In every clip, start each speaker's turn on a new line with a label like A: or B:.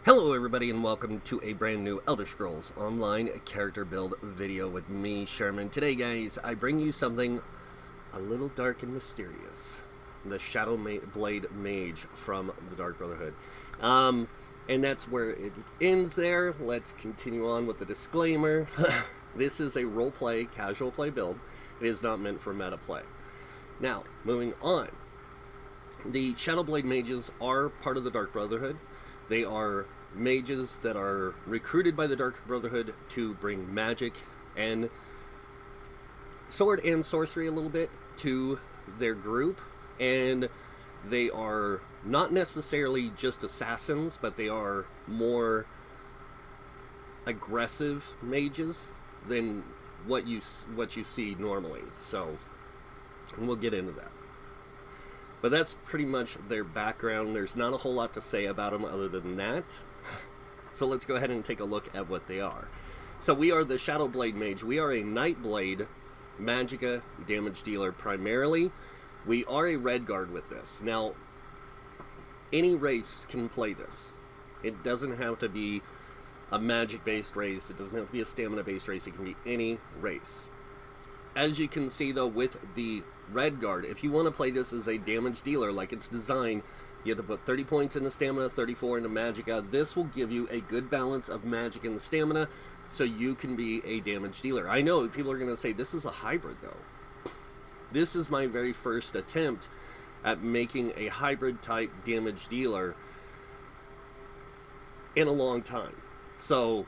A: Hello everybody and welcome to a brand new Elder Scrolls Online character build video with me, Sherman. Today guys, I bring you something a little dark and mysterious. The Shadow Blade Mage from the Dark Brotherhood. And that's where it ends there. Let's continue on with the disclaimer. This is a roleplay, casual play build. It is not meant for meta play. Now, moving on. The Shadow Blade Mages are part of the Dark Brotherhood. They are mages that are recruited by the Dark Brotherhood to bring magic and sword and sorcery a little bit to their group. And they are not necessarily just assassins, but they are more aggressive mages than what you see normally. So we'll get into that. But that's pretty much their background. There's not a whole lot to say about them other than that. So let's go ahead and take a look at what they are. So we are the Shadow Blade Mage. We are a Nightblade Magicka damage dealer primarily. We are a Red Guard with this. Now, any race can play this. It doesn't have to be a magic-based race. It doesn't have to be a stamina-based race. It can be any race. As you can see, though, with the Red Guard, if you want to play this as a damage dealer like it's designed, you have to put 30 points into stamina, 34 into magicka. This will give you a good balance of magic and stamina, so you can be a damage dealer. I know people are going to say, this is a hybrid, though. This is my very first attempt at making a hybrid type damage dealer in a long time. So,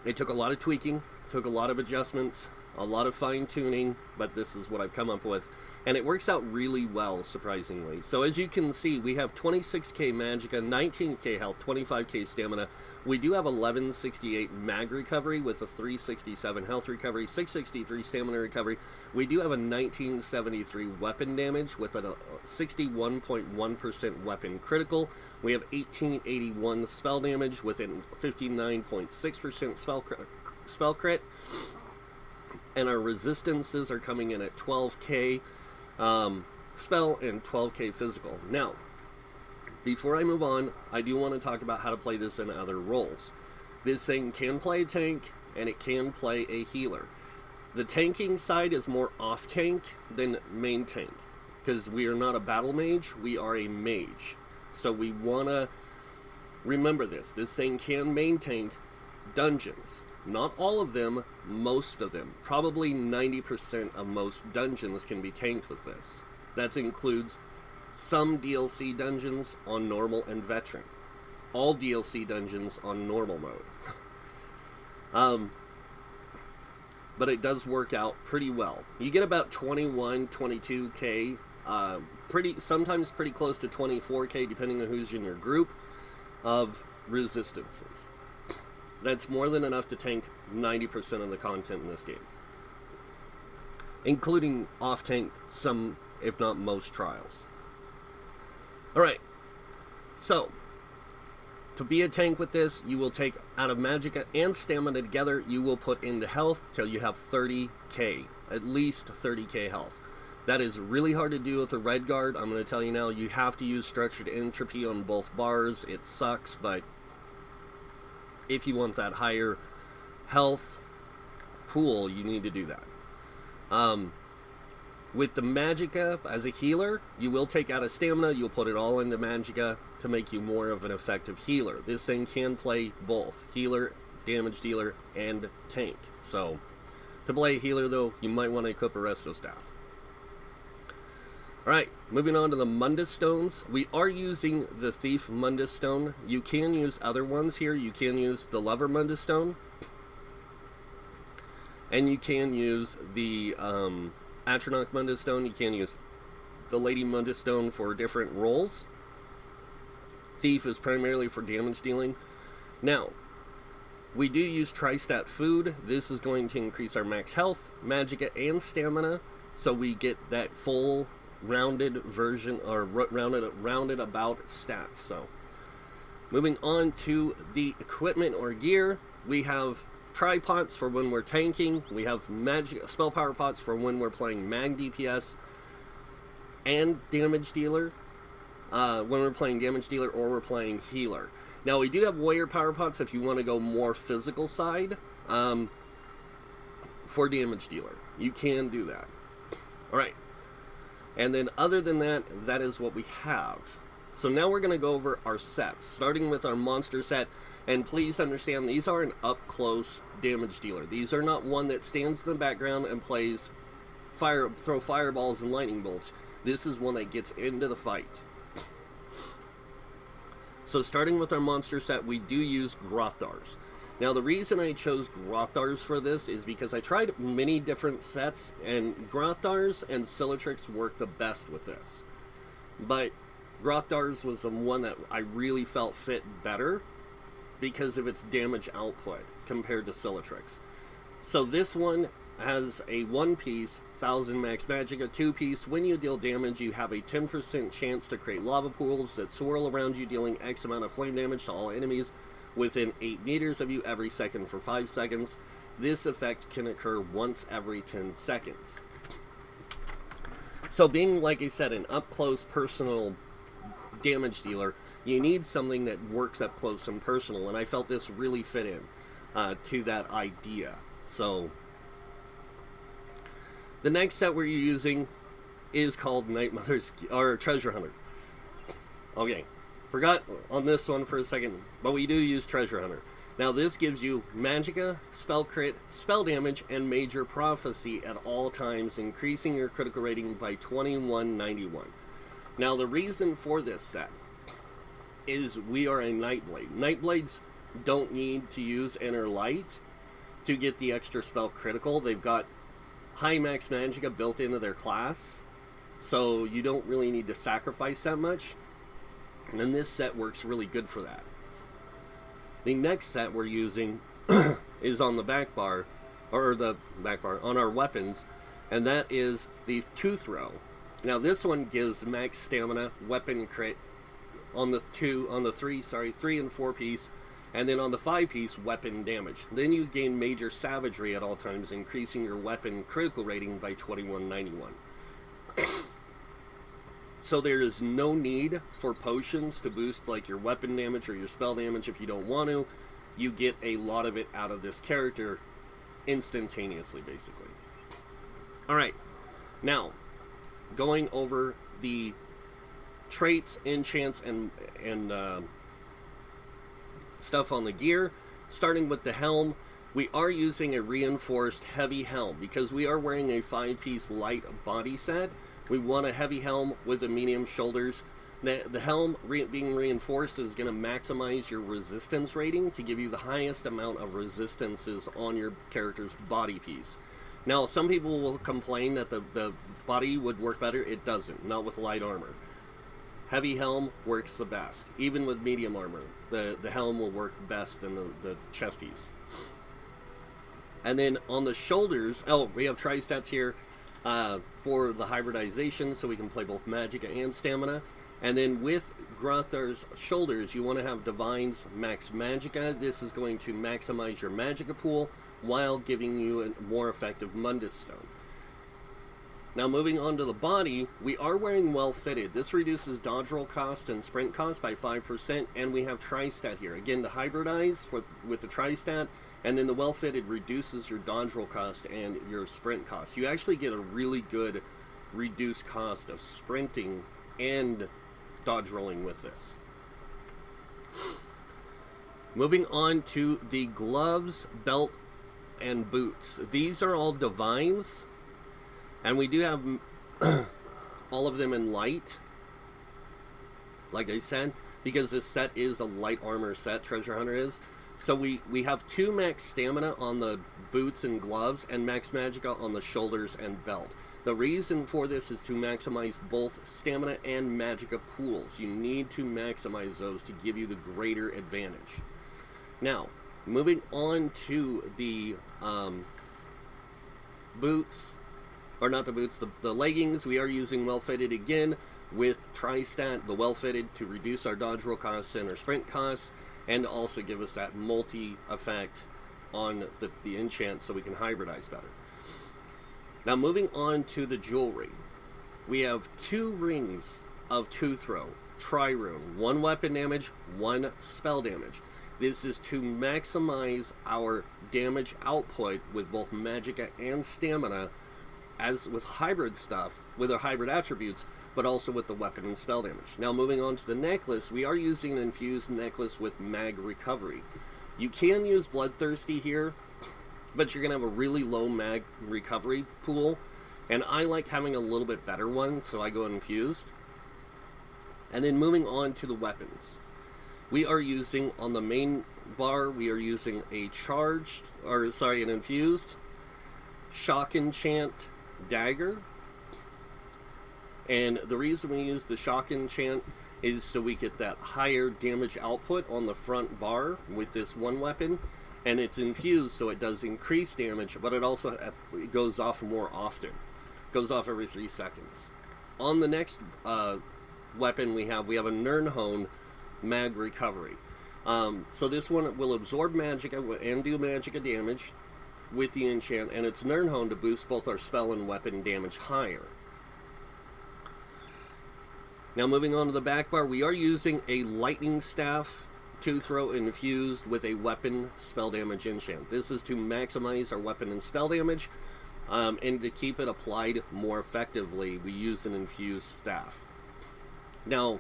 A: it took a lot of tweaking, took a lot of adjustments, a lot of fine-tuning, but this is what I've come up with. And it works out really well, surprisingly. So as you can see, we have 26k magicka, 19k health, 25k stamina. We do have 1168 mag recovery with a 367 health recovery, 663 stamina recovery. We do have a 1973 weapon damage with a 61.1% weapon critical. We have 1881 spell damage with a 59.6% spell crit. And our resistances are coming in at 12k spell and 12k physical. Now, before I move on, I do want to talk about how to play this in other roles. This thing can play a tank, and it can play a healer. The tanking side is more off-tank than main tank, because we are not a battle mage, we are a mage. So we want to remember this. This thing can main tank dungeons. Not all of them, most of them. Probably 90% of most dungeons can be tanked with this. That includes some DLC dungeons on normal and veteran. All DLC dungeons on normal mode. But it does work out pretty well. You get about 21, 22k, sometimes pretty close to 24k, depending on who's in your group, of resistances. That's more than enough to tank 90% of the content in this game, including off-tank some, if not most, trials. Alright, so, to be a tank with this, you will take out of magicka and stamina together, you will put into health till you have 30k, at least 30k health. That is really hard to do with a Red Guard. I'm going to tell you now, you have to use structured entropy on both bars. It sucks, but if you want that higher health pool, you need to do that. With the magicka, as a healer, you will take out a stamina, you'll put it all into magicka to make you more of an effective healer. This thing can play both, healer, damage dealer, and tank. So, to play a healer though, you might want to equip a resto staff. Alright, moving on to the Mundus stones. We are using the Thief Mundus stone. You can use other ones here. You can use the Lover Mundus stone. And you can use the Atronach Mundus stone. You can use the Lady Mundus stone for different roles. Thief is primarily for damage dealing. Now, we do use Tri-Stat food. This is going to increase our max health, magicka, and stamina. So we get that full rounded version, or rounded about stats. So moving on to the equipment or gear, we have tripods for when we're tanking, we have magic spell power pots for when we're playing mag DPS and damage dealer, when we're playing damage dealer or we're playing healer. Now, we do have warrior power pots if you want to go more physical side for damage dealer. You can do that. Alright. And then other than that, that is what we have. So now we're going to go over our sets, starting with our monster set. And please understand, these are an up-close damage dealer. These are not one that stands in the background and plays throw fireballs and lightning bolts. This is one that gets into the fight. So starting with our monster set, we do use Grothars. Now the reason I chose Grothars for this is because I tried many different sets, and Grothars and Silitrix work the best with this. But Grothars was the one that I really felt fit better because of its damage output compared to Silitrix. So this one has a 1-piece 1000 max magic, a 2-piece. When you deal damage, you have a 10% chance to create lava pools that swirl around you, dealing X amount of flame damage to all enemies within 8 meters of you every second for 5 seconds. This effect can occur once every 10 seconds. So being, like I said, an up-close personal damage dealer, you need something that works up close and personal, and I felt this really fit in to that idea. So the next set we're using is called Night Mother's or Treasure Hunter. Okay, forgot on this one for a second, but we do use Treasure Hunter. Now this gives you Magicka, Spell Crit, Spell Damage, and Major Prophecy at all times, increasing your critical rating by 2191. Now the reason for this set is we are a Nightblade. Nightblades don't need to use Inner Light to get the extra spell critical. They've got high max Magicka built into their class, so you don't really need to sacrifice that much, and this set works really good for that. The next set we're using is on the back bar, on our weapons, and that is the Tooth Row. Now this one gives max stamina, weapon crit on the 3 and 4 piece, and then on the 5-piece, weapon damage. Then you gain Major Savagery at all times, increasing your weapon critical rating by 2191. So there is no need for potions to boost like your weapon damage or your spell damage if you don't want to. You get a lot of it out of this character instantaneously, basically. Alright, now, going over the traits, enchants, and stuff on the gear. Starting with the helm, we are using a reinforced heavy helm because we are wearing a 5-piece light body set. We want a heavy helm with a medium shoulders. The helm being reinforced is going to maximize your resistance rating to give you the highest amount of resistances on your character's body piece. Now, some people will complain that the body would work better. It doesn't, not with light armor. Heavy helm works the best. Even with medium armor, the helm will work best than the chest piece. And then on the shoulders, we have tri-stats here for the hybridization, so we can play both Magicka and Stamina. And then with Grothar's shoulders, you want to have Divine's max Magicka. This is going to maximize your Magicka pool while giving you a more effective Mundus stone. Now moving on to the body, we are wearing Well Fitted. This reduces dodge roll cost and sprint cost by 5%, and we have Tri-Stat here. Again, to hybridize with the Tri-Stat, and then the Well Fitted reduces your dodge roll cost and your sprint cost. You actually get a really good reduced cost of sprinting and dodge rolling with this. Moving on to the gloves, belt, and boots. These are all Divines. And we do have all of them in light, like I said, because this set is a light armor set, Treasure Hunter is. So we have 2 max stamina on the boots and gloves, and max Magicka on the shoulders and belt. The reason for this is to maximize both stamina and Magicka pools. You need to maximize those to give you the greater advantage. Now, moving on to the boots. Or not the boots, the leggings. We are using Well Fitted again with Tri-Stat, the Well Fitted, to reduce our dodge roll costs and our sprint costs, and also give us that multi effect on the enchant so we can hybridize better. Now moving on to the jewelry. We have 2 rings of Tooth Row. tri-rune. 1 weapon damage, 1 spell damage. This is to maximize our damage output with both magicka and stamina, as with hybrid stuff, with our hybrid attributes, but also with the weapon and spell damage. Now moving on to the necklace, we are using an infused necklace with mag recovery. You can use Bloodthirsty here, but you're going to have a really low mag recovery pool, and I like having a little bit better one, so I go infused. And then moving on to the weapons. We are using, on the main bar, we are using an infused shock enchant dagger. And the reason we use the shock enchant is so we get that higher damage output on the front bar with this one weapon. And it's infused, so it does increase damage, but it also goes off more often. It goes off every 3 seconds. On the next weapon we have a Nirnhone mag recovery. So this one will absorb magicka and do magicka damage with the enchant, and it's Nirnhone to boost both our spell and weapon damage higher. Now moving on to the back bar, we are using a lightning staff to throw infused with a weapon spell damage enchant. This is to maximize our weapon and spell damage, and to keep it applied more effectively, we use an infused staff. Now,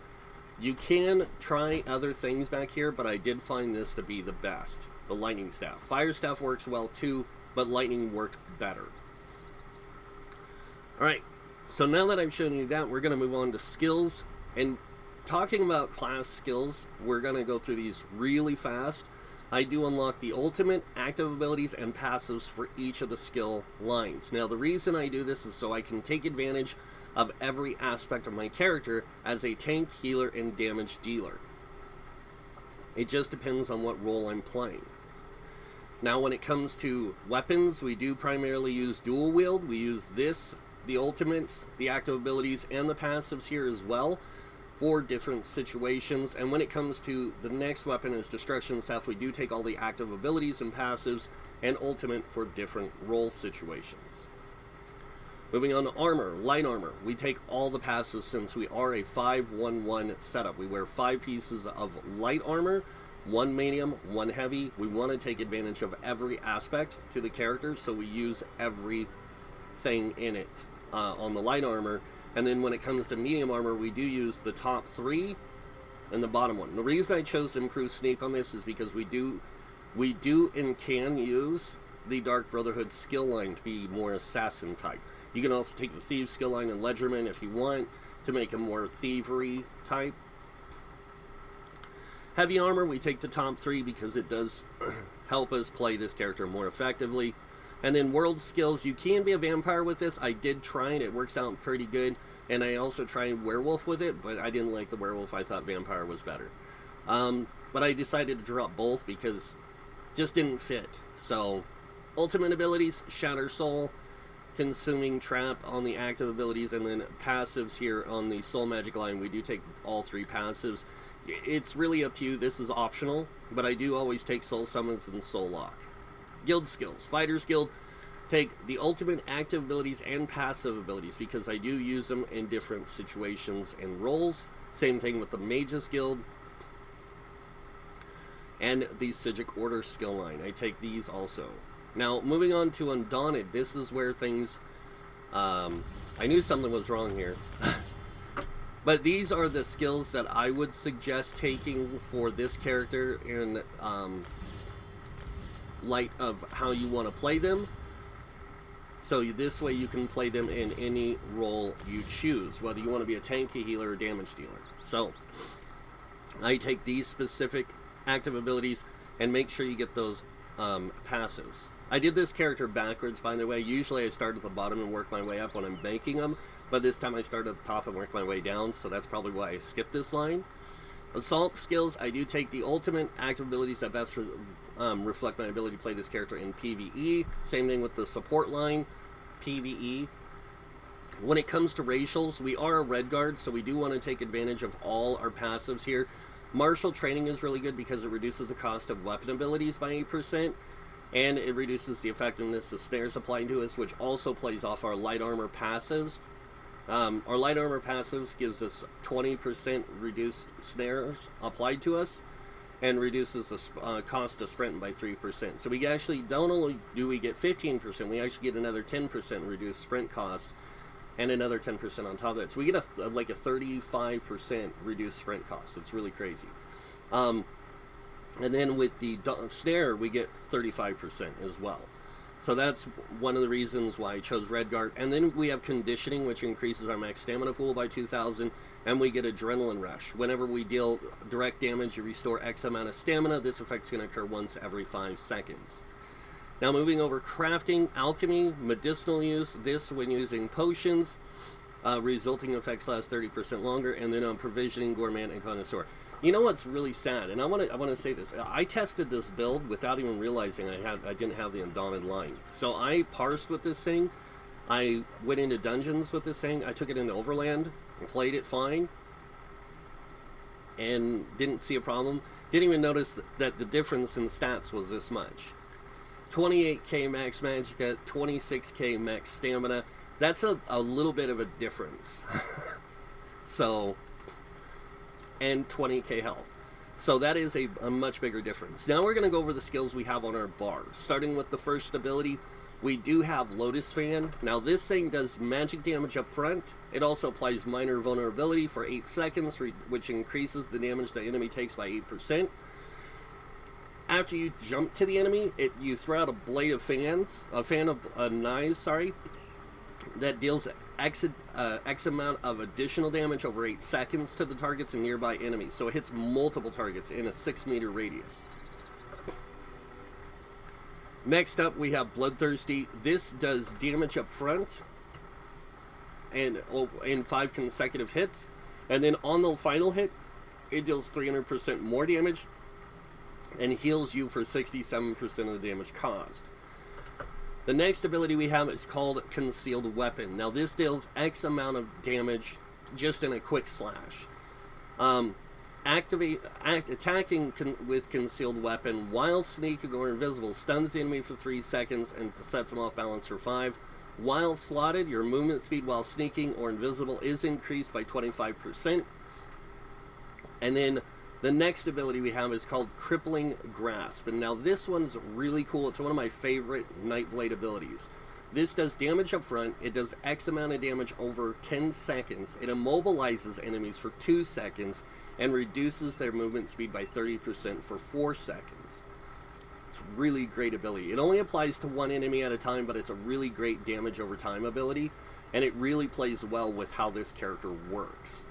A: you can try other things back here, but I did find this to be the best, the lightning staff. Fire staff works well too, but lightning worked better. Alright, so now that I've shown you that, we're going to move on to skills. And talking about class skills, we're going to go through these really fast. I do unlock the ultimate, active abilities, and passives for each of the skill lines. Now, the reason I do this is so I can take advantage of every aspect of my character as a tank, healer, and damage dealer. It just depends on what role I'm playing. Now, when it comes to weapons, we do primarily use dual wield. We use this, the ultimates, the active abilities, and the passives here as well for different situations. And when it comes to the next weapon is destruction staff, we do take all the active abilities and passives and ultimate for different role situations. Moving on to armor, light armor. We take all the passives since we are a 5-1-1 setup. We wear 5 pieces of light armor, 1 medium, 1 heavy. We want to take advantage of every aspect to the character, so we use everything in it on the light armor. And then when it comes to medium armor, we do use the top 3 and the bottom 1. The reason I chose to improve sneak on this is because we do and can use the Dark Brotherhood skill line to be more assassin type. You can also take the Thieves skill line and Ledgerman if you want to make a more thievery type. Heavy armor, we take the top 3 because it does help us play this character more effectively. And then world skills, you can be a vampire with this. I did try it, it works out pretty good. And I also tried werewolf with it, but I didn't like the werewolf. I thought vampire was better. But I decided to drop both because it just didn't fit. So, ultimate abilities, Shatter Soul, Consuming Trap on the active abilities, and then passives here on the Soul Magic line. We do take all 3 passives. It's really up to you. This is optional, but I do always take Soul Summons and Soul Lock. Guild skills. Fighters Guild, take the ultimate active abilities and passive abilities because I do use them in different situations and roles. Same thing with the Mages Guild and the Psijic Order skill line. I take these also. Now, moving on to Undaunted, this is where things... I knew something was wrong here. But these are the skills that I would suggest taking for this character in light of how you want to play them. So this way you can play them in any role you choose, whether you want to be a tank, a healer, or damage dealer. So, I take these specific active abilities and make sure you get those passives. I did this character backwards, by the way. Usually I start at the bottom and work my way up when I'm making them, but this time I start at the top and work my way down, so that's probably why I skipped this line. Assault skills, I do take the ultimate active abilities that best reflect my ability to play this character in PvE. Same thing with the support line, PvE. When it comes to racials, we are a red guard, so we do want to take advantage of all our passives here. Martial training is really good because it reduces the cost of weapon abilities by 8%, and it reduces the effectiveness of snares applied to us, which also plays off our light armor passives. Our light armor passives gives us 20% reduced snares applied to us, and reduces the cost of sprint by 3%. So we actually, don't only do we get 15%, we actually get another 10% reduced sprint cost, and another 10% on top of that. So we get like a 35% reduced sprint cost. It's really crazy. And then with the snare, we get 35% as well. So that's one of the reasons why I chose Redguard. And then we have conditioning, which increases our max stamina pool by 2,000, and we get adrenaline rush. Whenever we deal direct damage, you restore X amount of stamina. This effect is going to occur once every 5 seconds. Now moving over, crafting, alchemy, medicinal use. This when using potions, resulting effects last 30% longer. And then on provisioning, gourmand, and connoisseur. You know what's really sad, and I want to say this. I tested this build without even realizing I didn't have the Undaunted line. So I parsed with this thing. I went into dungeons with this thing. I took it into Overland and played it fine, and didn't see a problem. Didn't even notice that the difference in stats was this much. 28k max magicka, 26k max stamina. That's a little bit of a difference. So, and 20k health. So that is a much bigger difference. Now we're going to go over the skills we have on our bar. Starting with the first ability, we do have Lotus Fan. Now this thing does magic damage up front. It also applies minor vulnerability for 8 seconds, which increases the damage the enemy takes by 8%. After you jump to the enemy, you throw out a blade of fans, a fan of knives, sorry, that deals X amount of additional damage over 8 seconds to the targets and nearby enemies. So it hits multiple targets in a 6-meter radius. Next up, we have Bloodthirsty. This does damage up front and in 5 consecutive hits. And then on the final hit, it deals 300% more damage and heals you for 67% of the damage caused. The next ability we have is called Concealed Weapon. Now this deals X amount of damage just in a quick slash. Attacking with Concealed Weapon while sneaking or invisible stuns the enemy for 3 seconds and sets them off balance for 5. While slotted, your movement speed while sneaking or invisible is increased by 25%. And then the next ability we have is called Crippling Grasp. And now this one's really cool. It's one of my favorite Nightblade abilities. This does damage up front. It does X amount of damage over 10 seconds. It immobilizes enemies for 2 seconds and reduces their movement speed by 30% for 4 seconds. It's a really great ability. It only applies to one enemy at a time, but it's a really great damage over time ability, and it really plays well with how this character works.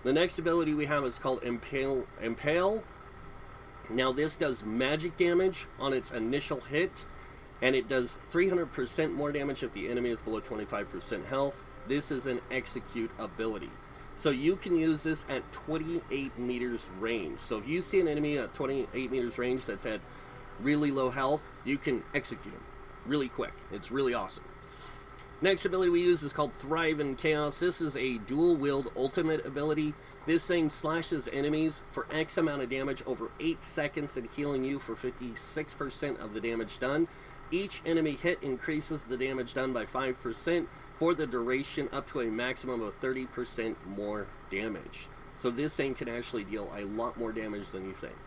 A: The next ability we have is called Impale. Now this does magic damage on its initial hit, and it does 300% more damage if the enemy is below 25% health. This is an execute ability. So you can use this at 28 meters range. So if you see an enemy at 28 meters range that's at really low health, you can execute him really quick. It's really awesome. Next ability we use is called Thrive in Chaos. This is a dual-wield ultimate ability. This thing slashes enemies for X amount of damage over 8 seconds and healing you for 56% of the damage done. Each enemy hit increases the damage done by 5% for the duration up to a maximum of 30% more damage. So this thing can actually deal a lot more damage than you think.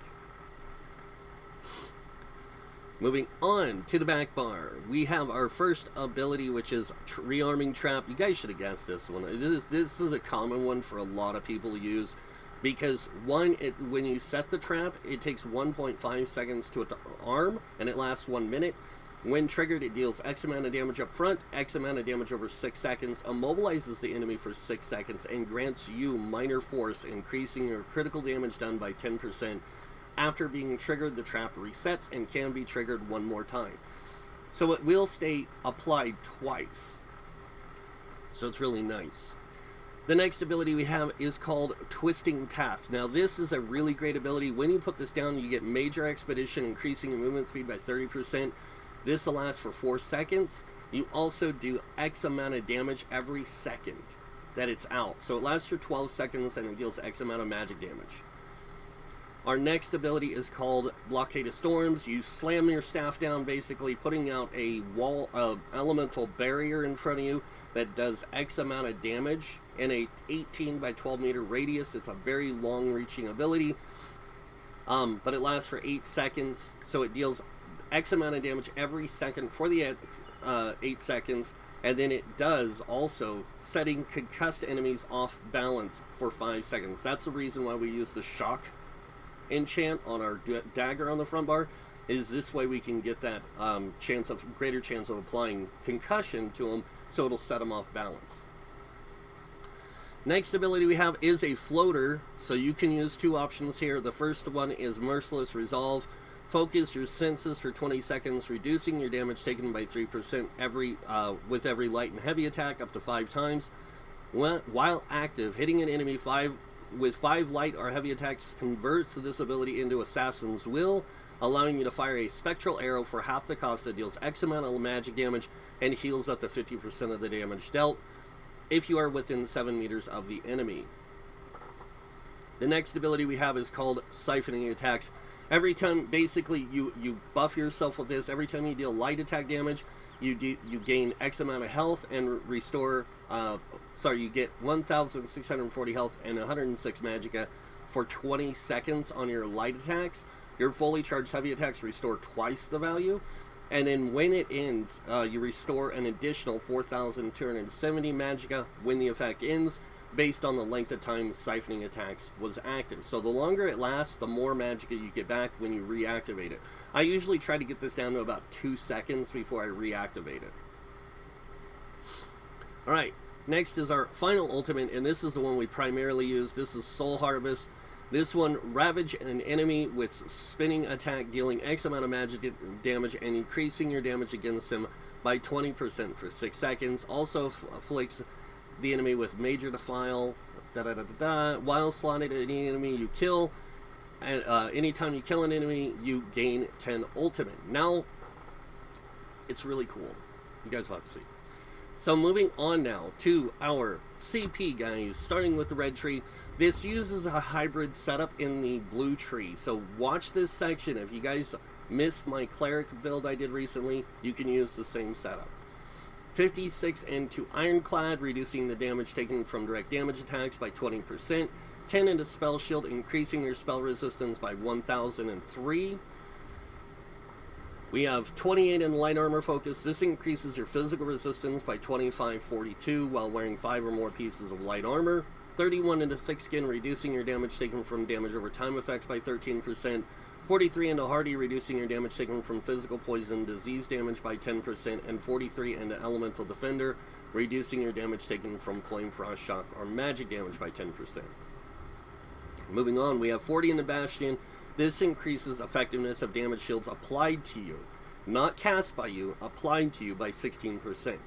A: Moving on to the back bar, we have our first ability, which is Rearming Trap. You guys should have guessed this one. This is a common one for a lot of people to use, because one, when you set the trap, it takes 1.5 seconds to arm, and it lasts 1 minute. When triggered, it deals X amount of damage up front, X amount of damage over 6 seconds, immobilizes the enemy for 6 seconds, and grants you minor force, increasing your critical damage done by 10%. After being triggered, the trap resets and can be triggered one more time. So it will stay applied twice. So it's really nice. The next ability we have is called Twisting Path. Now this is a really great ability. When you put this down, you get Major Expedition, increasing your movement speed by 30%. This will last for 4 seconds. You also do X amount of damage every second that it's out. So it lasts for 12 seconds and it deals X amount of magic damage. Our next ability is called Blockade of Storms. You slam your staff down, basically putting out a wall, elemental barrier in front of you that does X amount of damage in a 18 by 12 meter radius. It's a very long reaching ability, but it lasts for 8 seconds, so it deals X amount of damage every second for the 8 seconds, and then it does also setting concussed enemies off balance for 5 seconds. That's the reason why we use the shock enchant on our dagger on the front bar, is this way we can get that greater chance of applying concussion to them, so it'll set them off balance. Next ability we have is a floater, so you can use 2 options here. The first one is Merciless Resolve. Focus your senses for 20 seconds, reducing your damage taken by 3% with every light and heavy attack up to 5 times. While active, hitting an enemy with 5 light or heavy attacks converts this ability into Assassin's Will, allowing you to fire a spectral arrow for half the cost that deals X amount of magic damage and heals up to 50% of the damage dealt if you are within 7 meters of the enemy. The next ability we have is called Siphoning Attacks. Every time, basically, you buff yourself with this. Every time you deal light attack damage, you gain X amount of health and restore, you get 1,640 health and 106 magicka for 20 seconds on your light attacks. Your fully charged heavy attacks restore twice the value. And then when it ends, you restore an additional 4,270 magicka when the effect ends, based on the length of time Siphoning Attacks was active. So the longer it lasts, the more magicka you get back when you reactivate it. I usually try to get this down to about 2 seconds before I reactivate it. Alright, next is our final ultimate, and this is the one we primarily use. This is Soul Harvest. This one, ravage an enemy with spinning attack, dealing X amount of magic damage and increasing your damage against them by 20% for 6 seconds. Also afflicts the enemy with major defile, while slotted at any enemy you kill. And anytime you kill an enemy, you gain 10 ultimate. Now, it's really cool. You guys will have to see. So moving on now to our CP, guys, starting with the red tree. This uses a hybrid setup in the blue tree, so watch this section. If you guys missed my cleric build I did recently, you can use the same setup. 56 into Ironclad, reducing the damage taken from direct damage attacks by 20%. 10 into Spell Shield, increasing your spell resistance by 1,003. We have 28 in Light Armor Focus. This increases your physical resistance by 2542 while wearing 5 or more pieces of light armor. 31 into Thick Skin, reducing your damage taken from damage over time effects by 13%. 43 into Hardy, reducing your damage taken from physical poison disease damage by 10%. And 43 into Elemental Defender, reducing your damage taken from Flame Frost, Shock, or magic damage by 10%. Moving on, we have 40 in the Bastion. This increases effectiveness of damage shields applied to you. Not cast by you, applied to you by 16%.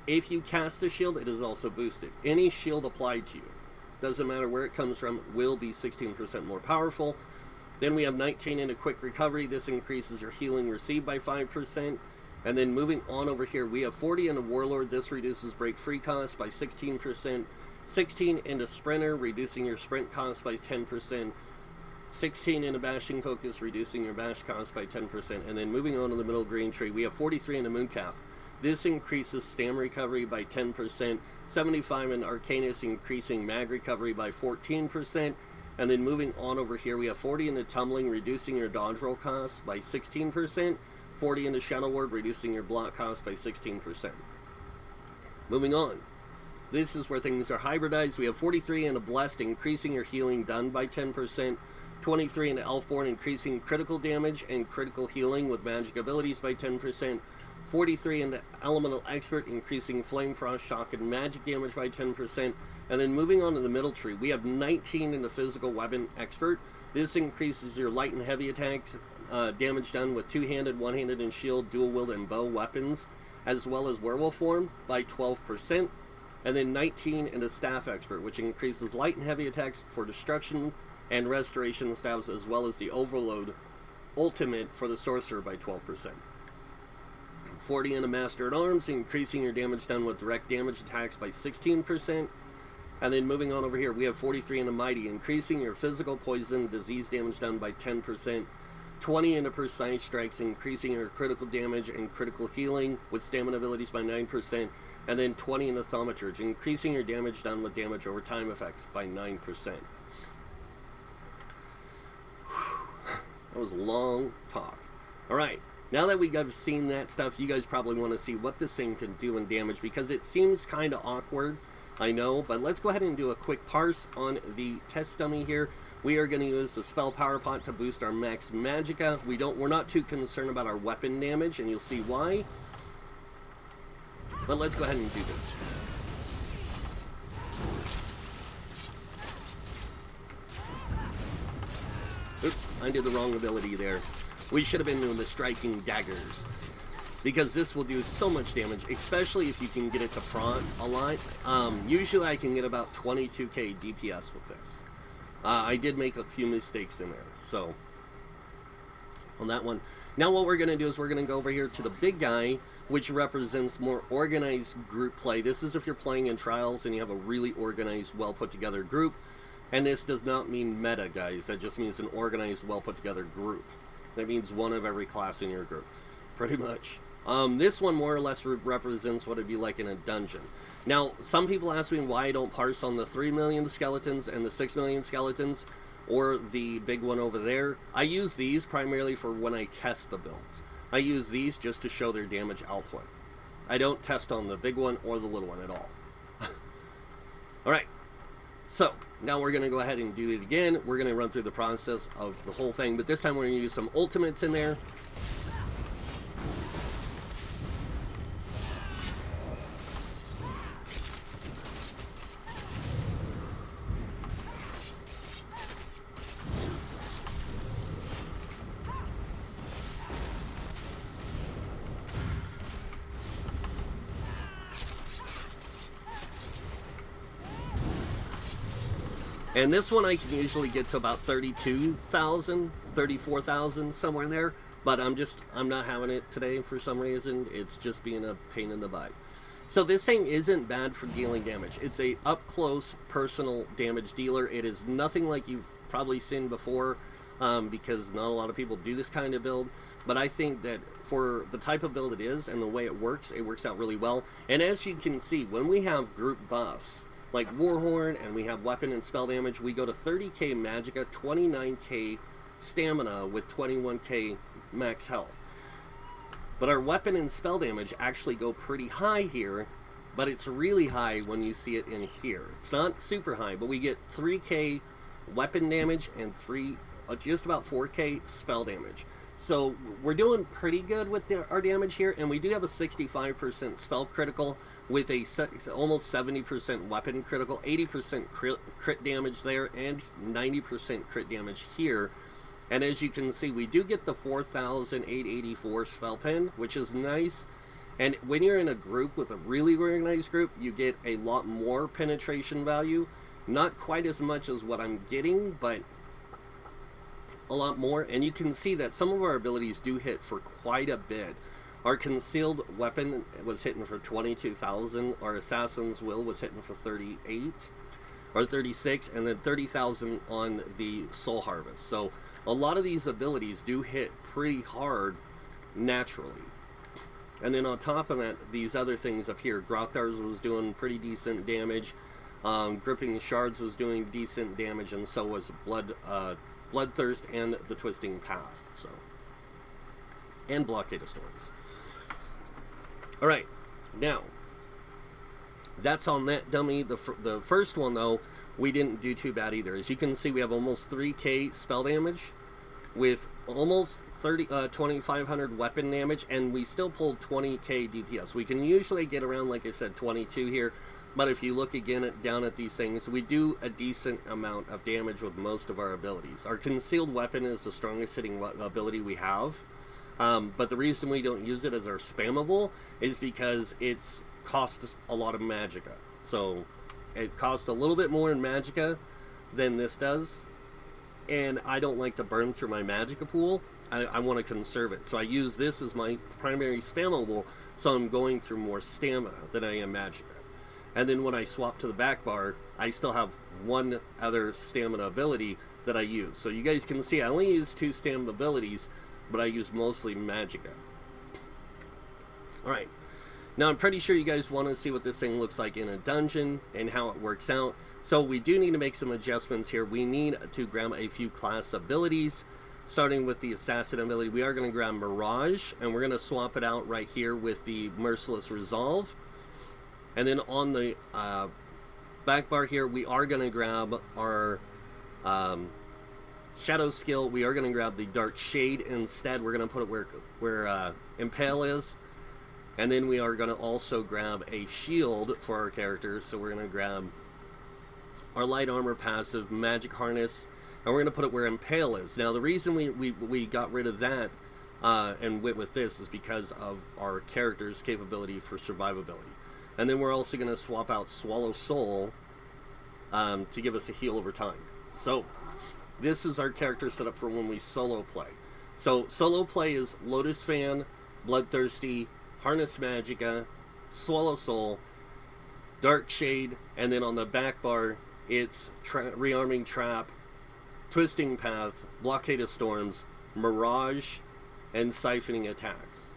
A: If you cast a shield, it is also boosted. Any shield applied to you, doesn't matter where it comes from, will be 16% more powerful. Then we have 19 into Quick Recovery. This increases your healing received by 5%. And then moving on over here, we have 40 into Warlord. This reduces break free cost by 16%. 16 into Sprinter, reducing your sprint cost by 10%. 16 into Bashing Focus, reducing your bash cost by 10%. And then moving on to the middle green tree, we have 43 into Mooncalf. This increases stam recovery by 10%. 75 in Arcanus, increasing mag recovery by 14%. And then moving on over here, we have 40 into Tumbling, reducing your dodge roll cost by 16%. 40 into Shadow Ward, reducing your block cost by 16%. Moving on. This is where things are hybridized. We have 43 into Blessed, increasing your healing done by 10%. 23 into Elfborn, increasing critical damage and critical healing with magic abilities by 10%. 43 into Elemental Expert, increasing Flame Frost, Shock, and magic damage by 10%. And then moving on to the middle tree, we have 19 into Physical Weapon Expert. This increases your light and heavy attacks, damage done with two-handed, one-handed, and shield, dual-wield, and bow weapons, as well as werewolf form by 12%. And then 19 into Staff Expert, which increases light and heavy attacks for destruction and restoration staves, as well as the Overload ultimate for the sorcerer by 12%. 40 into Master at Arms, increasing your damage done with direct damage attacks by 16%. And then moving on over here, we have 43 into Mighty, increasing your physical, poison, disease damage done by 10%. 20 into Precise Strikes, increasing your critical damage and critical healing with stamina abilities by 9%. And then 20 in the thaumaturge, increasing your damage done with damage over time effects by 9%. That was a long talk. Alright, now that we've seen that stuff, you guys probably want to see what this thing can do in damage, because it seems kind of awkward, I know, but let's go ahead and do a quick parse on the test dummy here. We are going to use the spell power pot to boost our max magicka. We're not too concerned about our weapon damage, and you'll see why. But let's go ahead and do this. Oops, I did the wrong ability there. We should have been doing the striking daggers, because this will do so much damage, especially if you can get it to prod a lot. Usually I can get about 22k DPS with this. I did make a few mistakes in there, so on that one. Now what we're going to do is we're going to go over here to the big guy, which represents more organized group play. This is if you're playing in trials and you have a really organized, well put together group. And this does not mean meta, guys. That just means an organized, well put together group. That means one of every class in your group, pretty much. This one more or less represents what it'd be like in a dungeon. Now, some people ask me why I don't parse on the 3 million skeletons and the 6 million skeletons, or the big one over there. I use these primarily for when I test the builds. I use these just to show their damage output. I don't test on the big one or the little one at all. Alright, so now we're going to go ahead and do it again. We're going to run through the process of the whole thing, but this time we're going to use some ultimates in there. And this one I can usually get to about 32,000, 34,000, somewhere in there. But I'm not having it today for some reason. It's just being a pain in the butt. So this thing isn't bad for dealing damage. It's a up-close personal damage dealer. It is nothing like you've probably seen before, because not a lot of people do this kind of build. But I think that for the type of build it is and the way it works out really well. And as you can see, when we have group buffs, like Warhorn, and we have weapon and spell damage, we go to 30k magicka, 29k stamina with 21k max health. But our weapon and spell damage actually go pretty high here, but it's really high when you see it in here. It's not super high, but we get 3k weapon damage and just about 4k spell damage. So we're doing pretty good with our damage here, and we do have a 65% spell critical with a almost 70% weapon critical, 80% crit damage there, and 90% crit damage here. And as you can see, we do get the 4,884 spell pen, which is nice. And when you're in a group with a really organized group, you get a lot more penetration value. Not quite as much as what I'm getting, but a lot more. And you can see that some of our abilities do hit for quite a bit. Our concealed weapon was hitting for 22,000. Our assassin's will was hitting for 38 or 36, and then 30,000 on the soul harvest. So a lot of these abilities do hit pretty hard naturally. And then on top of that, these other things up here, Grothar's was doing pretty decent damage. Gripping Shards was doing decent damage, and so was Bloodthirst and the Twisting Path. So, and Blockade of Storms. Alright, now, that's on that dummy. The first one, though, we didn't do too bad either. As you can see, we have almost 3k spell damage with almost 2,500 weapon damage, and we still pulled 20k DPS. We can usually get around, like I said, 22 here, but if you look again down at these things, we do a decent amount of damage with most of our abilities. Our concealed weapon is the strongest hitting ability we have. But the reason we don't use it as our spammable is because it's costs a lot of magicka. So it costs a little bit more in magicka than this does, and I don't like to burn through my magicka pool. I want to conserve it, so I use this as my primary spammable, so I'm going through more stamina than I am magicka. And then when I swap to the back bar, I still have one other stamina ability that I use. So you guys can see I only use 2 stamina abilities, but I use mostly magicka. Alright, Now, I'm pretty sure you guys want to see what this thing looks like in a dungeon and how it works out. So we do need to make some adjustments here. We need to grab a few class abilities, starting with the Assassin ability. We are going to grab Mirage, and we're going to swap it out right here with the Merciless Resolve. And then on the back bar here, we are going to grab our Shadow skill. We are going to grab the Dark Shade instead. We're going to put it where Impale is. And then we are going to also grab a shield for our character. So we're going to grab our Light Armor passive, Magic Harness, and we're going to put it where Impale is. Now, the reason we got rid of that and went with this is because of our character's capability for survivability. And then we're also going to swap out Swallow Soul to give us a heal over time. So, this is our character setup for when we solo play. So, solo play is Lotus Fan, Bloodthirsty, Harness Magicka, Swallow Soul, Dark Shade, and then on the back bar, it's Rearming Trap, Twisting Path, Blockade of Storms, Mirage, and Siphoning Attacks.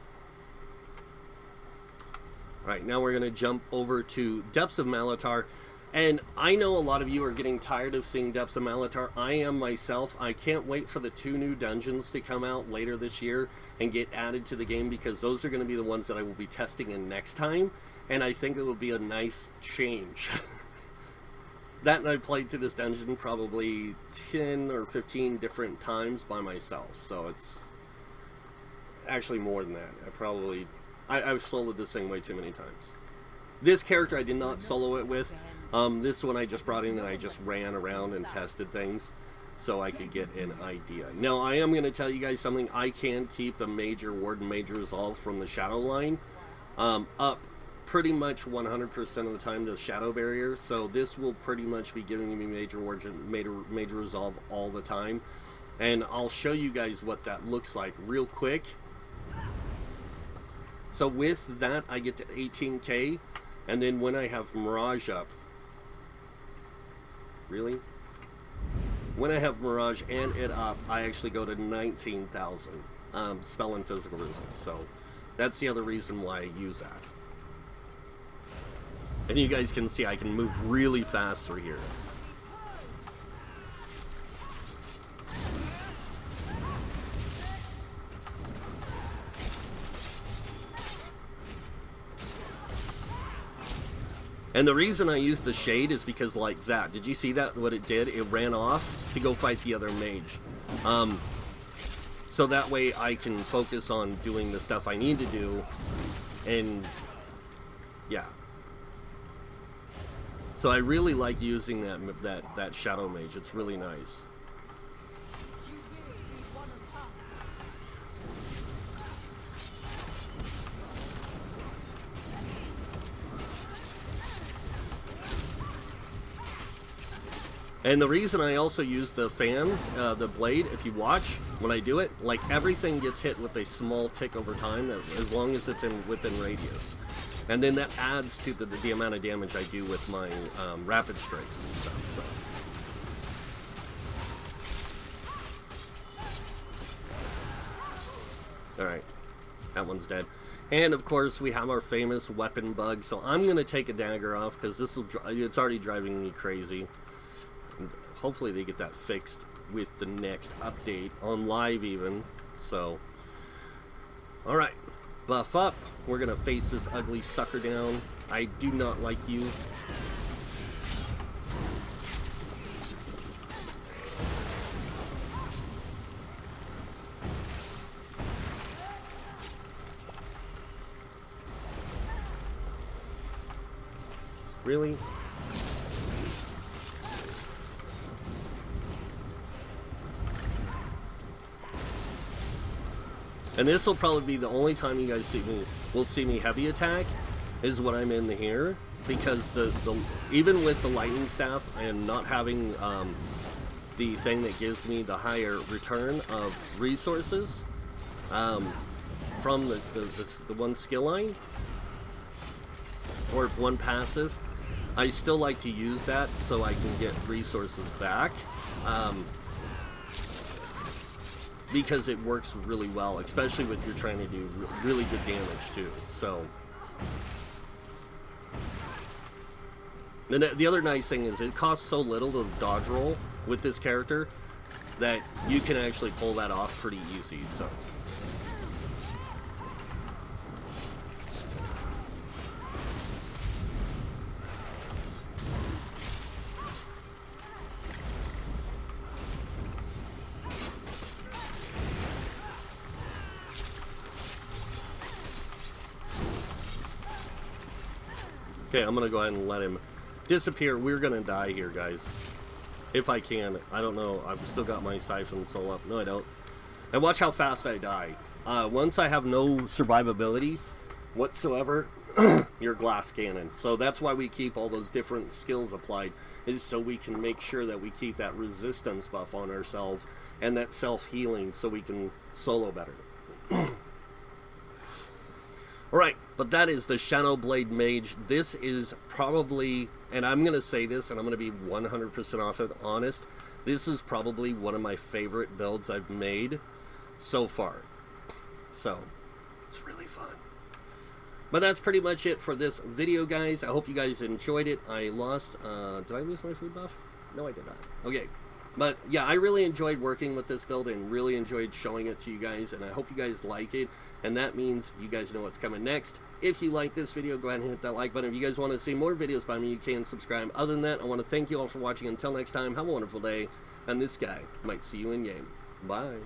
A: Alright, now we're going to jump over to Depths of Malatar. And I know a lot of you are getting tired of seeing Depths of Malatar. I am myself. I can't wait for the 2 new dungeons to come out later this year and get added to the game, because those are going to be the ones that I will be testing in next time. And I think it will be a nice change. That, and I played through this dungeon probably 10 or 15 different times by myself. So it's actually more than that. I've soloed this thing way too many times. This character I did not solo it with. This one I just brought in and I just ran around and tested things so I could get an idea. Now, I am going to tell you guys something. I can keep the Major Ward and Major Resolve from the Shadow line up pretty much 100% of the time to the Shadow Barrier, so this will pretty much be giving me Major Ward and Major Resolve all the time. And I'll show you guys what that looks like real quick. So with that, I get to 18k, and then when I have Mirage up, really? When I have Mirage and it up, I actually go to 19,000 spell and physical results. So that's the other reason why I use that. And you guys can see I can move really fast through here. And the reason I use the shade is because, like that, did you see that, what it did? It ran off to go fight the other mage. So that way I can focus on doing the stuff I need to do, and yeah. So I really like using that Shadow Mage. It's really nice. And the reason I also use the fans, the blade, if you watch when I do it, like everything gets hit with a small tick over time, as long as it's within radius. And then that adds to the amount of damage I do with my rapid strikes and stuff. So, all right, that one's dead. And of course, we have our famous weapon bug. So I'm gonna take a dagger off because it's already driving me crazy. And hopefully, they get that fixed with the next update on live, even. So, all right. Buff up. We're gonna face this ugly sucker down. I do not like you. Really? And this will probably be the only time you guys will see me heavy attack, is when I'm in here, because even with the lightning staff and not having the thing that gives me the higher return of resources from the one skill line or one passive, I still like to use that so I can get resources back. Because it works really well, especially if you're trying to do really good damage too. So And the other nice thing is it costs so little to dodge roll with this character that you can actually pull that off pretty easy, so. Okay, I'm gonna go ahead and let him disappear. We're gonna die here, guys. If I can. I don't know. I've still got my Siphon Soul up. No, I don't. And watch how fast I die. Once I have no survivability whatsoever, you're glass cannon. So that's why we keep all those different skills applied, is so we can make sure that we keep that resistance buff on ourselves and that self-healing so we can solo better. Alright, but that is the Shadow Blade Mage. This is probably, and I'm going to say this, and I'm going to be 100% honest, this is probably one of my favorite builds I've made so far. So, it's really fun. But that's pretty much it for this video, guys. I hope you guys enjoyed it. I lost, did I lose my food buff? No, I did not. Okay. But, yeah, I really enjoyed working with this build and really enjoyed showing it to you guys, and I hope you guys like it. And that means you guys know what's coming next. If you like this video, go ahead and hit that like button. If you guys want to see more videos by me, you can subscribe. Other than that, I want to thank you all for watching. Until next time, have a wonderful day. And this guy might see you in game. Bye.